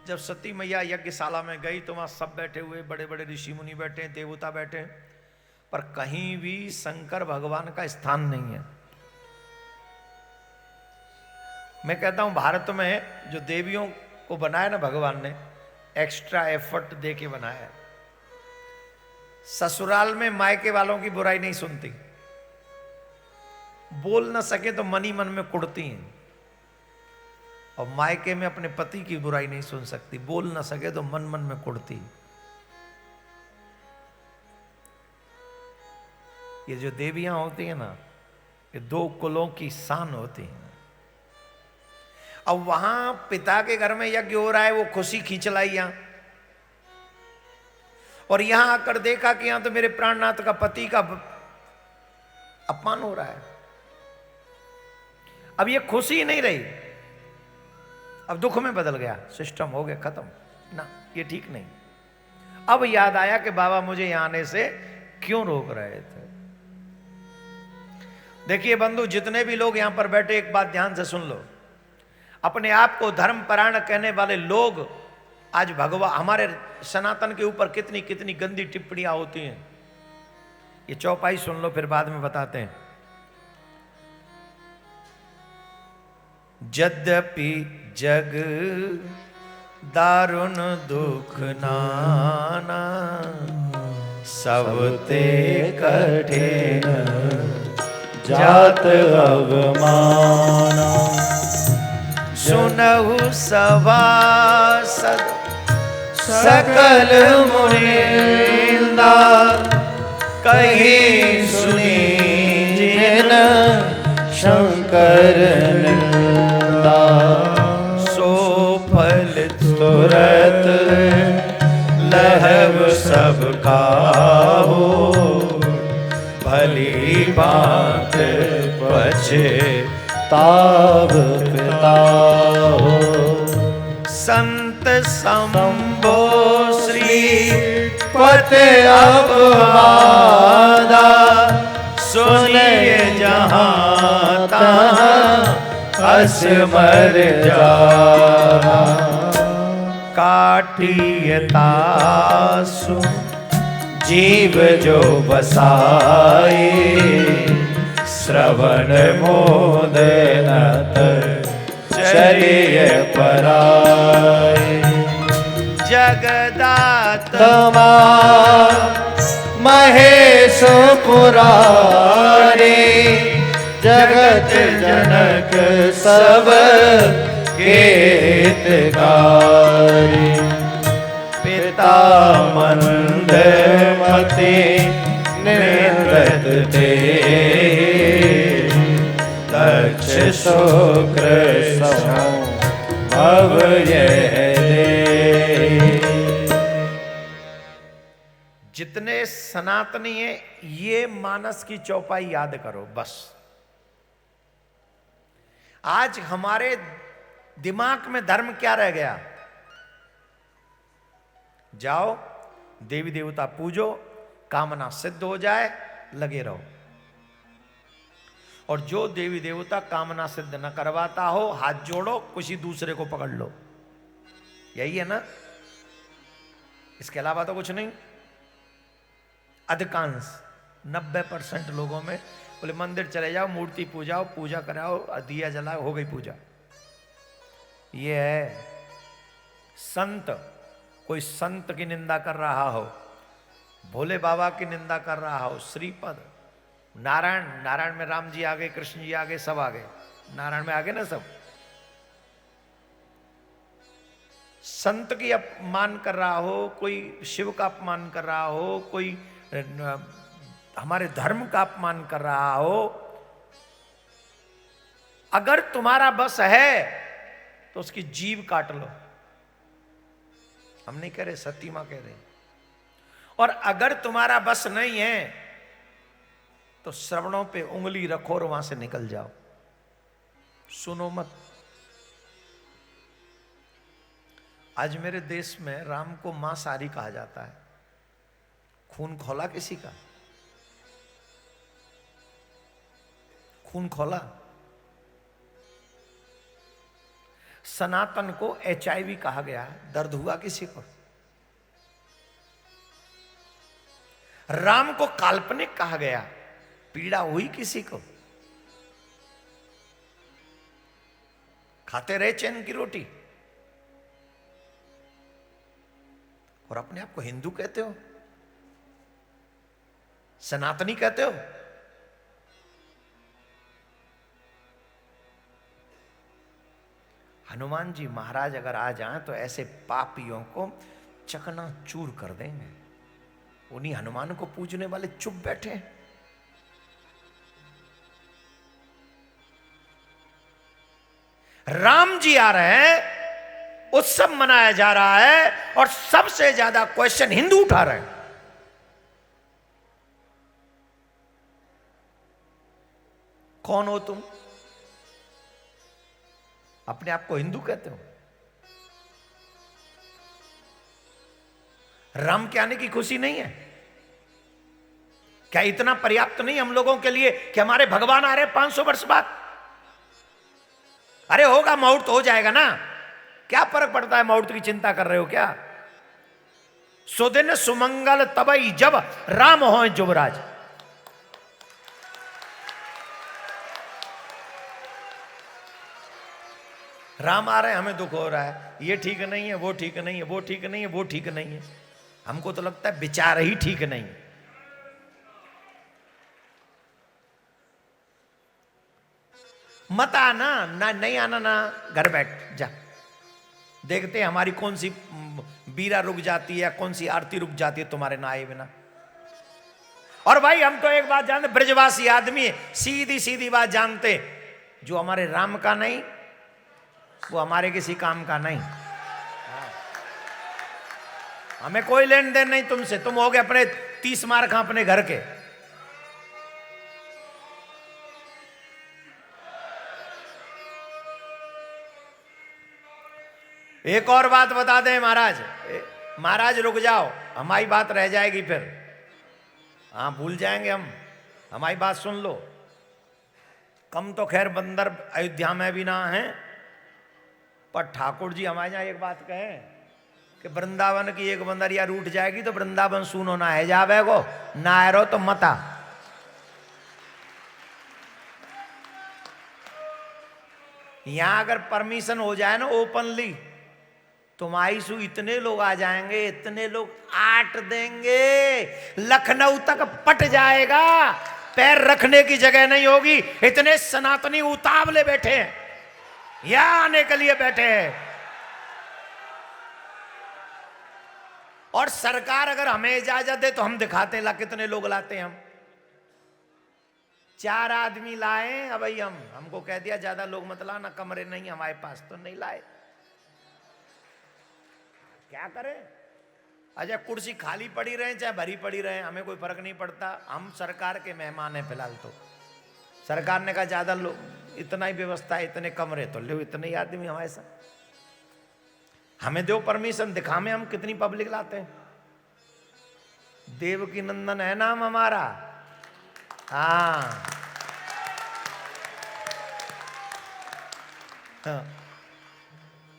जब सती मैया यज्ञशाला में गई तो वहां सब बैठे हुए, बड़े बड़े ऋषि मुनि बैठे, देवता बैठे, पर कहीं भी शंकर भगवान का स्थान नहीं है। मैं कहता हूं भारत में जो देवियों को बनाया ना भगवान ने, एक्स्ट्रा एफर्ट दे के बनाया है। ससुराल में मायके वालों की बुराई नहीं सुनती, बोल ना सके तो मन ही मन में कुड़ती हैं, और मायके में अपने पति की बुराई नहीं सुन सकती, बोल ना सके तो मन मन में कुड़ती। ये जो देवियां होती हैं ना, ये दो कुलों की शान होती हैं। अब वहां पिता के घर में यज्ञ हो रहा है, वो खुशी खींच लाई यहां, और यहां आकर देखा कि यहां तो मेरे प्राणनाथ का पति का अपमान हो रहा है। अब ये खुशी नहीं रही, अब दुख में बदल गया, सिस्टम हो गया खत्म ना, ये ठीक नहीं। अब याद आया कि बाबा मुझे यहां आने से क्यों रोक रहे थे। देखिए बंधु, जितने भी लोग यहां पर बैठे, एक बात ध्यान से सुन लो। अपने आप को धर्मपरायण कहने वाले लोग आज भगवान हमारे सनातन के ऊपर कितनी कितनी गंदी टिप्पणियां होती हैं। ये चौपाई सुन लो, फिर बाद में बताते हैं। यद्यपि जग दारुण दुख नाना, सबते कठिन जात अवमाना। सुनहु सभासद सकल मुनिंदा, कही सुनी जिन शंकर निंदा। सो फल तुरत लहब सब काहू, भली बात पछे ताव पिता हो। संत संबो श्री पते अपवादा, सुनिए जहां तहां असमर जाना। काटिय तासु जीव जो बसाए, श्रवण मोदनत चरिय पराए। जगदात्मा महेश पुरारे, जगत जनक सब हितकारी। पिता मंद मते निर्गत थे, दक्ष शुक्र समो भव यह दे। जितने सनातनी हैं, ये मानस की चौपाई याद करो बस। आज हमारे दिमाग में धर्म क्या रह गया? जाओ देवी देवता पूजो, कामना सिद्ध हो जाए, लगे रहो। और जो देवी देवता कामना सिद्ध न करवाता हो, हाथ जोड़ो, किसी दूसरे को पकड़ लो। यही है ना, इसके अलावा तो कुछ नहीं। अधिकांश 90% लोगों में बोले मंदिर चले जाओ, मूर्ति पूजाओ, पूजा कराओ, दिया जलाओ, हो गई पूजा। ये है संत। कोई संत की निंदा कर रहा हो, भोले बाबा की निंदा कर रहा हो, श्रीपद, नारायण, नारायण में राम जी आ गए, कृष्ण जी आ गए, सब आ गए, नारायण में आ गए ना सब। संत की अपमान कर रहा हो, कोई शिव का अपमान कर रहा हो, कोई हमारे धर्म का अपमान कर रहा हो, अगर तुम्हारा बस है तो उसकी जीभ काट लो। हम नहीं कह रहे, सती मां कह रहे। और अगर तुम्हारा बस नहीं है तो श्रवणों पे उंगली रखो और वहां से निकल जाओ, सुनो मत। आज मेरे देश में राम को मांसाहारी कहा जाता है। खून खोला किसी का? खून खोला? सनातन को HIV कहा गया। दर्द हुआ किसी को? राम को काल्पनिक कहा गया, पीड़ा हुई किसी को? खाते रहे चैन की रोटी और अपने आप को हिंदू कहते हो, सनातनी कहते हो। हनुमान जी महाराज अगर आ जाएं तो ऐसे पापियों को चकनाचूर कर देंगे। उन्हीं हनुमान को पूजने वाले चुप बैठे हैं। राम जी आ रहे हैं, उत्सव मनाया जा रहा है और सबसे ज्यादा क्वेश्चन हिंदू उठा रहे हैं। कौन हो तुम? अपने आप को हिंदू कहते हो? राम के आने की खुशी नहीं है क्या? इतना पर्याप्त नहीं हम लोगों के लिए कि हमारे भगवान आ रहे 500 वर्ष बाद? अरे होगा, मुहूर्त हो जाएगा ना, क्या फर्क पड़ता है? मुहूर्त की चिंता कर रहे हो क्या? सुदिन सुमंगल तबई जब राम हो जुबराज। राम आ रहे हैं, हमें दुख हो रहा है, ये ठीक नहीं है, वो ठीक नहीं है, वो ठीक नहीं है, वो ठीक नहीं है। हमको तो लगता है विचार ही ठीक नहीं। मत आना ना, नहीं आना ना, घर बैठ जा। देखते हैं हमारी कौन सी बीरा रुक जाती है या कौन सी आरती रुक जाती है तुम्हारे ना आए बिना। और भाई हम तो एक बात जानते, ब्रजवासी आदमी सीधी सीधी बात जानते, जो हमारे राम का नहीं वो हमारे किसी काम का नहीं। हमें कोई लेन देन नहीं तुमसे, तुम हो गए अपने 30 मार्क अपने घर के। एक और बात बता दें महाराज, महाराज रुक जाओ, हमारी बात रह जाएगी फिर। हाँ भूल जाएंगे हम, हमारी बात सुन लो। कम तो खैर बंदर अयोध्या में भी ना है, पर ठाकुर जी हमारे यहाँ एक बात कहें कि वृंदावन की एक बंदरिया रूठ जाएगी तो वृंदावन सुन होना है जावे को ना रो तो मता। यहां अगर परमिशन हो जाए ना ओपनली, तुम्हारी सु इतने लोग आ जाएंगे, इतने लोग आट देंगे, लखनऊ तक पट जाएगा, पैर रखने की जगह नहीं होगी। इतने सनातनी उतावले बैठे हैं, यहां आने के लिए बैठे हैं। और सरकार अगर हमें इजाजत दे तो हम दिखाते हैं ला कितने लोग लाते हैं हम। 4 आदमी लाए अब भाई, हमको कह दिया ज्यादा लोग मत लाना, कमरे नहीं हमारे पास, तो नहीं लाए। क्या करें? अच्छा कुर्सी खाली पड़ी रहे चाहे भरी पड़ी रहे, हमें कोई फर्क नहीं पड़ता। हम सरकार के मेहमान हैं फिलहाल। तो सरकार ने कहा ज्यादा लोग, इतना ही व्यवस्था है, इतने कमरे, तो लो इतने ही आदमी हमारे साथ, हमें दो परमिशन, दिखा में हम कितनी पब्लिक लाते हैं। देवकी नंदन है नाम हमारा। हाँ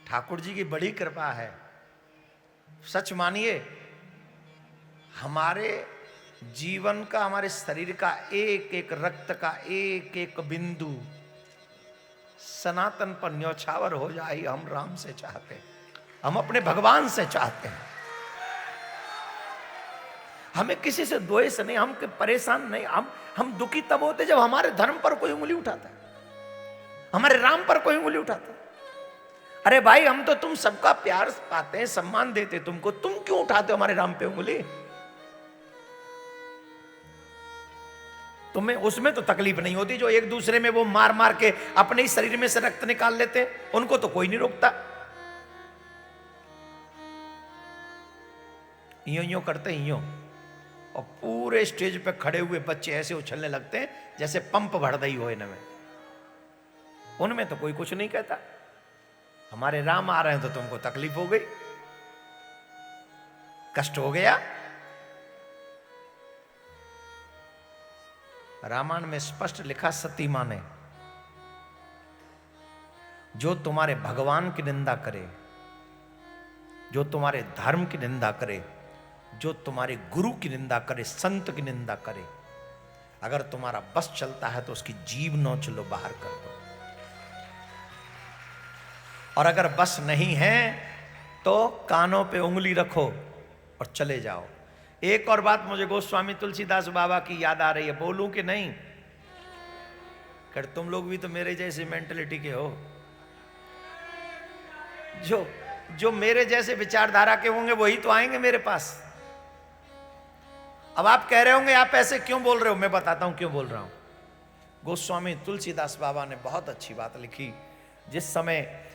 ठाकुर जी की बड़ी कृपा है, सच मानिए। हमारे जीवन का, हमारे शरीर का एक एक रक्त का एक एक बिंदु सनातन पर न्यौछावर हो जाए, हम राम से चाहते हैं, हम अपने भगवान से चाहते हैं। हमें किसी से द्वेष नहीं, हम परेशान नहीं। हम दुखी तब होते जब हमारे धर्म पर कोई उंगली उठाता है, हमारे राम पर कोई उंगली उठाता है। अरे भाई हम तो तुम सबका प्यार पाते हैं, सम्मान देते तुमको, तुम क्यों उठाते हो हमारे राम पे उंगली? तुम्हें उसमें तो तकलीफ नहीं होती, जो एक दूसरे में वो मार मार के अपने ही शरीर में से रक्त निकाल लेते हैं, उनको तो कोई नहीं रोकता। यूं यूं करते यूं, और पूरे स्टेज पे खड़े हुए बच्चे ऐसे उछलने लगते हैं जैसे पंप भर दई हो इनमें। उनमें तो कोई कुछ नहीं कहता। हमारे राम आ रहे हैं तो तुमको तकलीफ हो गई, कष्ट हो गया। रामायण में स्पष्ट लिखा, सती मां ने जो तुम्हारे भगवान की निंदा करे, जो तुम्हारे धर्म की निंदा करे, जो तुम्हारे गुरु की निंदा करे, संत की निंदा करे, अगर तुम्हारा बस चलता है तो उसकी जीभ नोच लो, बाहर कर दो। और अगर बस नहीं है तो कानों पे उंगली रखो और चले जाओ। एक और बात मुझे गोस्वामी तुलसीदास बाबा की याद आ रही है, बोलूं कि नहीं? कर तुम लोग भी तो मेरे जैसे मेंटलिटी के हो, जो मेरे जैसे विचारधारा के होंगे वही तो आएंगे मेरे पास। अब आप कह रहे होंगे आप ऐसे क्यों बोल रहे हो, मैं बताता हूं क्यों बोल रहा हूं। गोस्वामी तुलसीदास बाबा ने बहुत अच्छी बात लिखी। जिस समय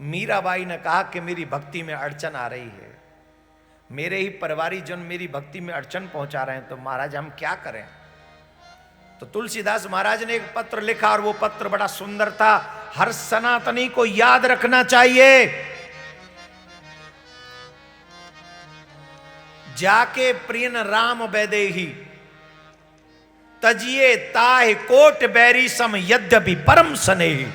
मीराबाई ने कहा कि मेरी भक्ति में अड़चन आ रही है, मेरे ही परिवारी जन मेरी भक्ति में अड़चन पहुंचा रहे हैं, तो महाराज हम क्या करें? तो तुलसीदास महाराज ने एक पत्र लिखा और वो पत्र बड़ा सुंदर था। हर सनातनी को याद रखना चाहिए, जाके प्रियन राम वैदेही तजिए ताहि कोट बैरी सम यद्यपि परम स्नेही।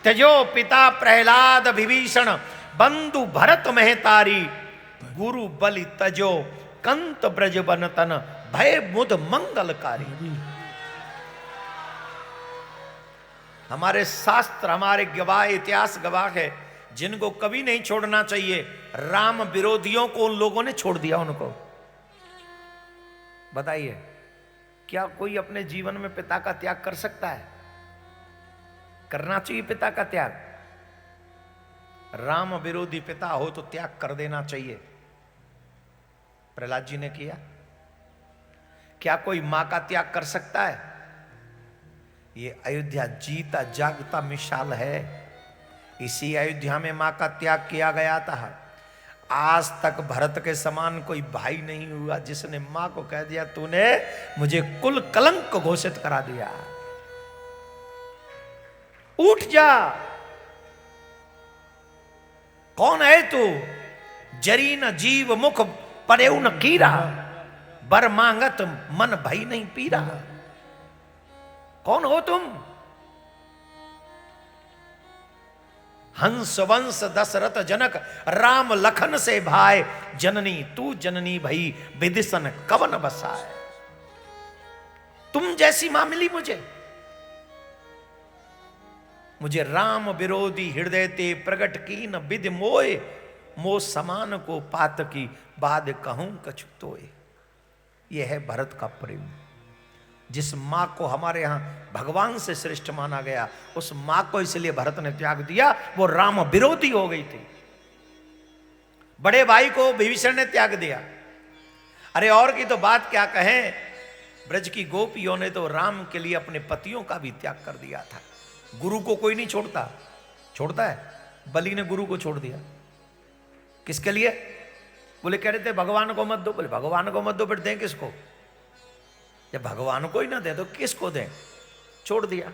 तजो पिता प्रहलाद विभीषण बंधु भरत महतारी, गुरु बलि तजो कंत ब्रज बन तन भय मुद मंगलकारी। हमारे शास्त्र, हमारे गवाह, इतिहास गवाह है, जिनको कभी नहीं छोड़ना चाहिए। राम विरोधियों को उन लोगों ने छोड़ दिया। उनको बताइए, क्या कोई अपने जीवन में पिता का त्याग कर सकता है? करना चाहिए पिता का त्याग। राम विरोधी पिता हो तो त्याग कर देना चाहिए। प्रहलाद जी ने किया। क्या कोई मां का त्याग कर सकता है? ये अयोध्या जीता जागता मिसाल है। इसी अयोध्या में मां का त्याग किया गया था। आज तक भरत के समान कोई भाई नहीं हुआ जिसने मां को कह दिया तूने मुझे कुल कलंक घोषित करा दिया, उठ जा, कौन है तू? जरी न जीव मुख पड़ेउ न कीरा, बर मांगत मन भई नहीं पीरा। कौन हो तुम? हंस वंश दशरथ जनक राम लखन से भाई, जननी तू जननी भई विदिशन कवन बसाए। तुम जैसी मां मिली मुझे राम विरोधी हृदय ते प्रगट की न विधि मोए, मो समान को पात की बाद कहूं कछु तोए। यह है भरत का प्रेम। जिस मां को हमारे यहां भगवान से श्रेष्ठ माना गया, उस मां को इसलिए भरत ने त्याग दिया, वो राम विरोधी हो गई थी। बड़े भाई को विभीषण ने त्याग दिया। अरे और की तो बात क्या कहें, ब्रज की गोपियों ने तो राम के लिए अपने पतियों का भी त्याग कर दिया था। गुरु को कोई नहीं छोड़ता है। बलि ने गुरु को छोड़ दिया। किसके लिए? बोले कह रहे थे भगवान को मत दो। बोले भगवान को मत दो, फिर दें किसको? जब भगवान को ही ना दे तो किसको दें? छोड़ दिया।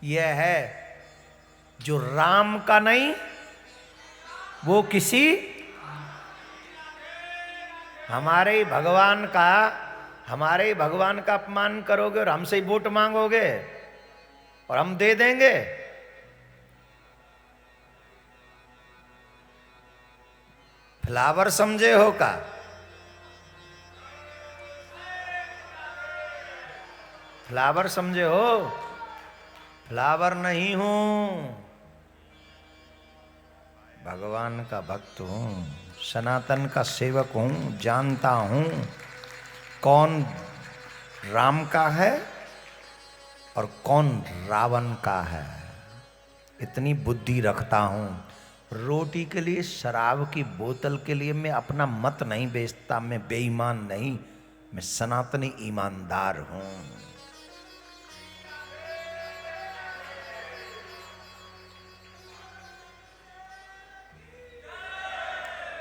यह है जो राम का नहीं, वो किसी हमारे भगवान का अपमान करोगे और हमसे ही वोट मांगोगे और हम दे देंगे। फ्लावर समझे हो का? फ्लावर समझे हो? फ्लावर नहीं हूं, भगवान का भक्त हूं, सनातन का सेवक हूं। जानता हूं कौन राम का है और कौन रावण का है। इतनी बुद्धि रखता हूं। रोटी के लिए, शराब की बोतल के लिए मैं अपना मत नहीं बेचता। मैं बेईमान नहीं, मैं सनातनी ईमानदार हूं।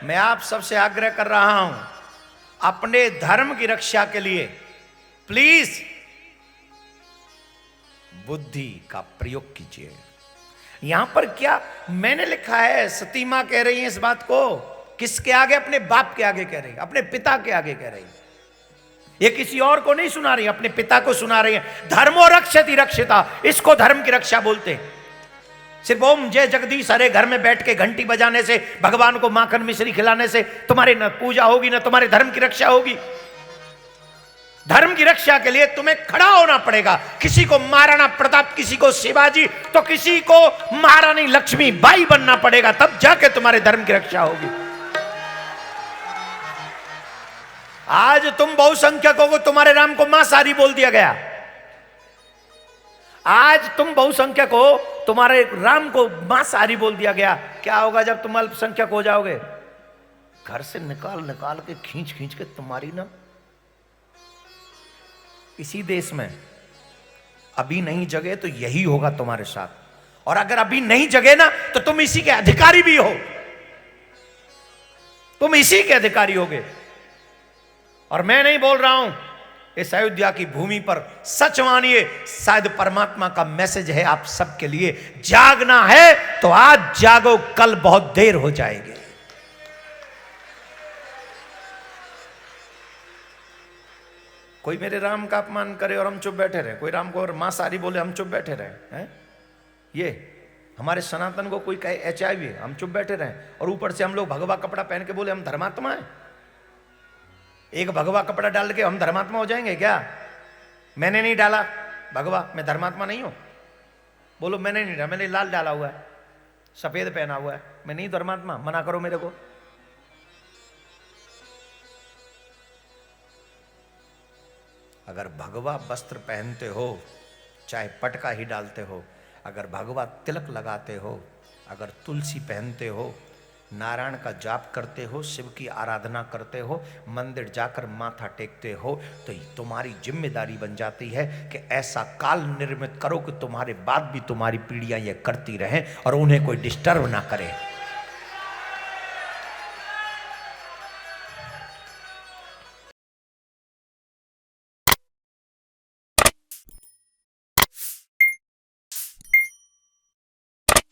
मैं आप सबसे आग्रह कर रहा हूं, अपने धर्म की रक्षा के लिए प्लीज बुद्धि का प्रयोग कीजिए। यहां पर क्या मैंने लिखा है, सती मां कह रही है इस बात को। किसके आगे? अपने बाप के आगे कह रही, अपने पिता के आगे कह रही। ये किसी और को नहीं सुना रही, अपने पिता को सुना रही है। धर्मो रक्षति रक्षिता, इसको धर्म की रक्षा बोलते हैं। सिर्फ ओम जय जगदीश हरे घर में बैठ के घंटी बजाने से, भगवान को माखन मिश्री खिलाने से तुम्हारी न पूजा होगी न तुम्हारे धर्म की रक्षा होगी। धर्म की रक्षा के लिए तुम्हें खड़ा होना पड़ेगा। किसी को महाराणा प्रताप, किसी को शिवाजी, तो किसी को महारानी लक्ष्मीबाई बनना पड़ेगा, तब जाके तुम्हारे धर्म की रक्षा होगी। आज तुम बहुसंख्यकों को तुम्हारे राम को मांसाहारी बोल दिया गया। आज तुम बहुसंख्यक हो, तुम्हारे राम को मांसाहारी बोल दिया गया। क्या होगा जब तुम अल्पसंख्यक हो जाओगे? घर से निकाल निकाल के खींच खींच के तुम्हारी ना, इसी देश में अभी नहीं जगे तो यही होगा तुम्हारे साथ। और अगर अभी नहीं जगे ना तो तुम इसी के अधिकारी भी हो, तुम इसी के अधिकारी होगे। और मैं नहीं बोल रहा हूं, इस अयोध्या की भूमि पर सच मानिए, शायद परमात्मा का मैसेज है आप सबके लिए। जागना है तो आज जागो, कल बहुत देर हो जाएगी। कोई मेरे राम का अपमान करे और हम चुप बैठे रहे, कोई राम को और मांसाहारी बोले हम चुप बैठे रहे हैं। ये हमारे सनातन को कोई कहे HIV है, हम चुप बैठे रहे। और ऊपर से हम लोग भगवा कपड़ा पहन के बोले हम धर्मात्मा हैं। एक भगवा कपड़ा डाल के हम धर्मात्मा हो जाएंगे क्या? मैंने नहीं डाला भगवा, मैं धर्मात्मा नहीं हूं। बोलो मैंने नहीं डाला, मैंने लाल डाला हुआ है, सफेद पहना हुआ है, मैं नहीं धर्मात्मा? मना करो मेरे को। अगर भगवा वस्त्र पहनते हो, चाहे पटका ही डालते हो, अगर भगवा तिलक लगाते हो, अगर तुलसी पहनते हो, नारायण का जाप करते हो, शिव की आराधना करते हो, मंदिर जाकर माथा टेकते हो, तो तुम्हारी जिम्मेदारी बन जाती है कि ऐसा काल निर्मित करो कि तुम्हारे बाद भी तुम्हारी पीढ़ियां ये करती रहें और उन्हें कोई डिस्टर्ब ना करे।